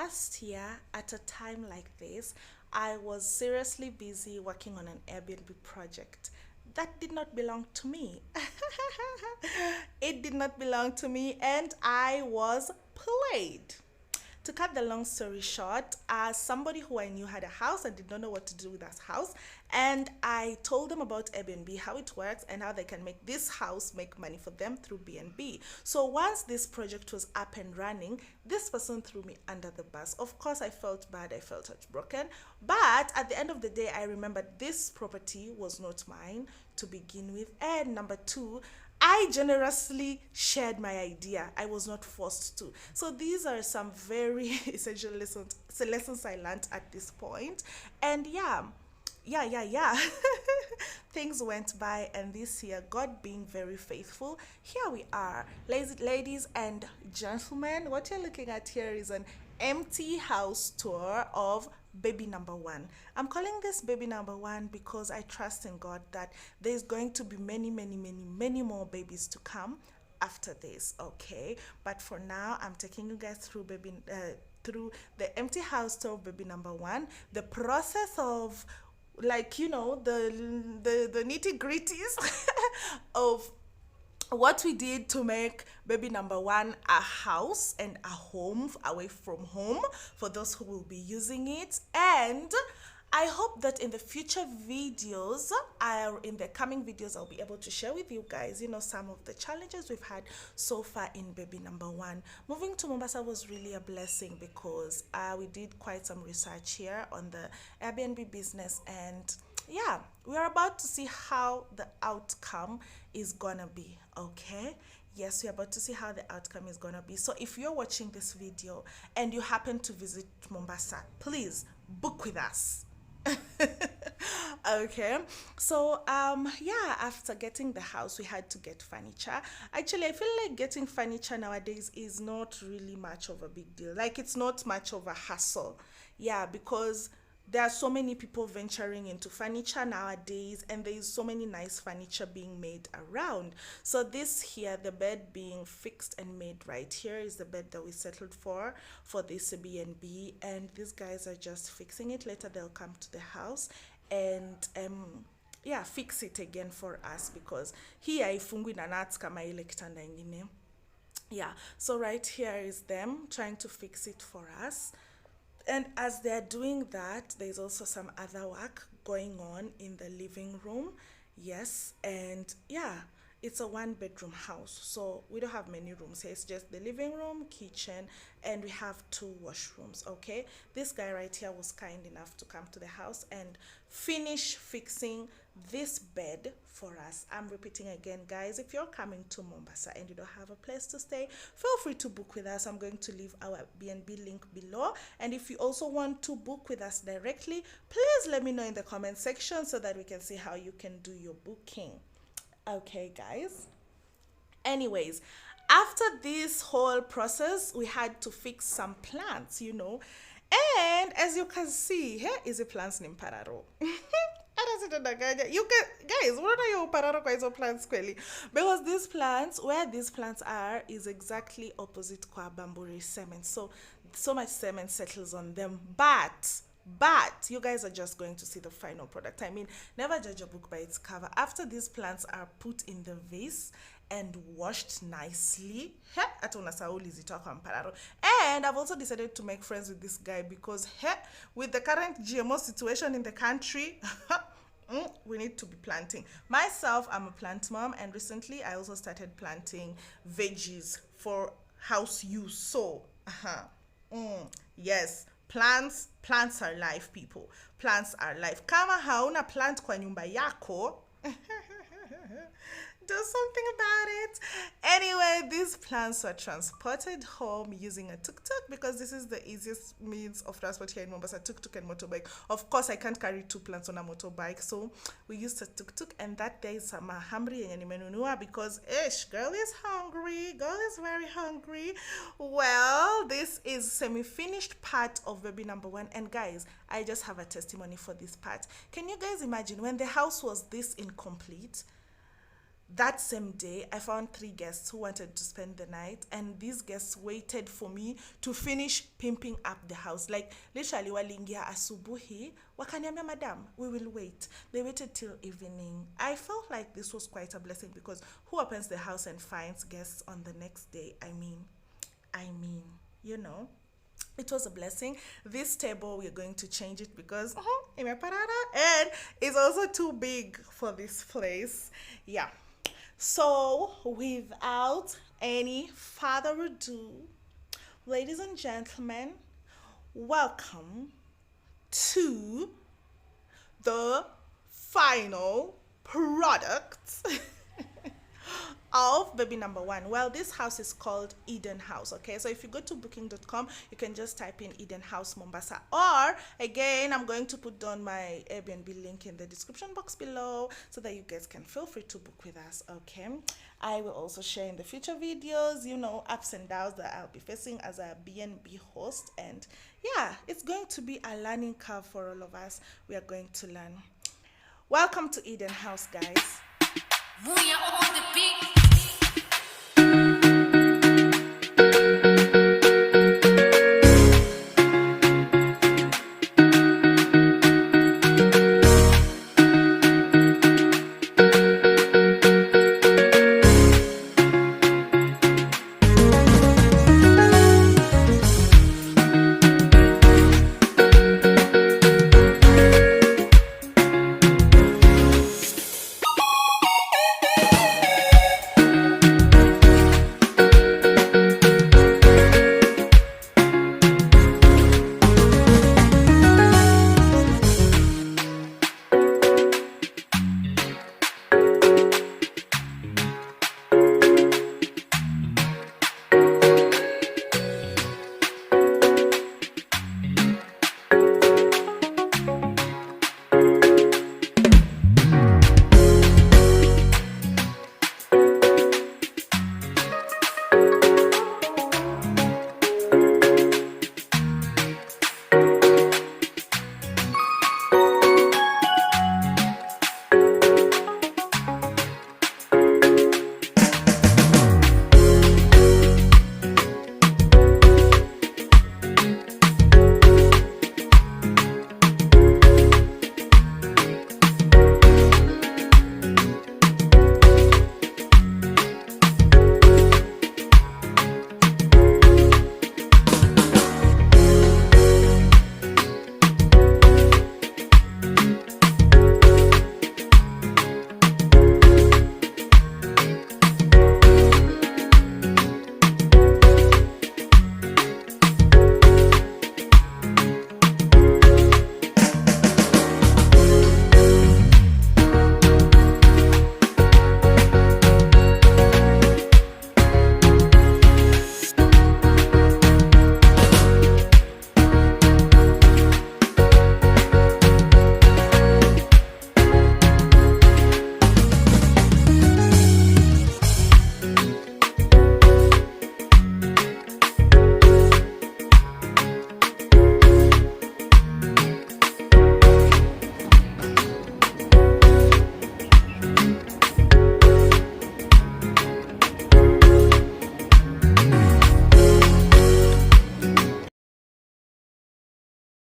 last year at a time like this, I was seriously busy working on an Airbnb project that did not belong to me. It did not belong to me, and I was played. To cut the long story short, as somebody who I knew had a house and did not know what to do with that house, and I told them about Airbnb, how it works, and how they can make this house make money for them through BNB. So once this project was up and running, this person threw me under the bus. Of course, I felt bad, I felt heartbroken, but at the end of the day, I remembered this property was not mine to begin with, and number two, I generously shared my idea. I was not forced to. So these are some very essential lessons I learned at this point. And yeah. Things went by, and this year, God being very faithful, here we are. Ladies and gentlemen, what you're looking at here is an empty house tour of baby number one. I'm calling this baby number one because I trust in God that there's going to be many more babies to come after this, okay? But for now, I'm taking you guys through through the empty house tour of baby number one, the process of, like, the nitty gritties of what we did to make baby number one a house and a home away from home for those who will be using it. And I hope that in the future videos, in the coming videos, I'll be able to share with you guys, some of the challenges we've had so far in baby number one. Moving to Mombasa was really a blessing because we did quite some research here on the Airbnb business, and yeah, we're about to see how the outcome is gonna be, okay? Yes, we're about to see how the outcome is gonna be. So if you're watching this video and you happen to visit Mombasa, please book with us. Okay, so yeah, after getting the house, we had to get furniture. Actually, I feel like getting furniture nowadays is not really much of a big deal. Like, it's not much of a hassle. Yeah, because there are so many people venturing into furniture nowadays, and there is so many nice furniture being made around. So this here, the bed being fixed and made right here, is the bed that we settled for this BNB, and these guys are just fixing it. Later they'll come to the house and yeah, fix it again for us, because here ifungwi na nuts kama ile kitanda ingine. Yeah, so right here is them trying to fix it for us. And as they're doing that, there's also some other work going on in the living room. Yes, and yeah, it's a one bedroom house. So we don't have many rooms here. It's just the living room, kitchen, and we have two washrooms, okay? This guy right here was kind enough to come to the house and finish fixing this bed for us. I'm repeating again, guys, if you're coming to Mombasa and you don't have a place to stay, feel free to book with us. I'm going to leave our BNB link below, and if you also want to book with us directly, please let me know in the comment section so that we can see how you can do your booking. Okay, guys, anyways, after this whole process, we had to fix some plants, and as you can see, here is a plants named Pararo. You guys, what are your pararo kwa hizo plants kweli? Because these plants, where these plants are, is exactly opposite kwa bamboo cement. So much cement settles on them. But you guys are just going to see the final product. I mean, never judge a book by its cover. After these plants are put in the vase and washed nicely, and I've also decided to make friends with this guy because with the current GMO situation in the country, we need to be planting. Myself, I'm a plant mom, and recently I also started planting veggies for house use. So yes, plants are life, people. Plants are life. Kama hauna plant kwa nyumba yako, do something about it. Anyway, these plants were transported home using a tuk-tuk because this is the easiest means of transport here in Mombasa, tuk-tuk and motorbike. Of course, I can't carry two plants on a motorbike, so we used a tuk-tuk, and that day is mahamri yenye nimenunua because girl is hungry. Girl is very hungry. Well, this is semi-finished part of baby number one, and guys, I just have a testimony for this part. Can you guys imagine when the house was this incomplete? That same day, I found 3 guests who wanted to spend the night, and these guests waited for me to finish pimping up the house. Like literally, walingia asubuhi, wakaniambia, madam, we will wait. They waited till evening. I felt like this was quite a blessing because who opens the house and finds guests on the next day? I mean, you know. It was a blessing. This table, we're going to change it because and it's also too big for this place. Yeah. So, without any further ado, ladies and gentlemen, welcome to the final product of baby number one. Well, this house is called Eden House. Okay, so if you go to booking.com, you can just type in Eden House Mombasa, or again, I'm going to put down my Airbnb link in the description box below so that you guys can feel free to book with us. Okay, I will also share in the future videos, you know, ups and downs that I'll be facing as a BNB host. And yeah, it's going to be a learning curve for all of us. We are going to learn. Welcome to Eden House, guys. We are on the beat.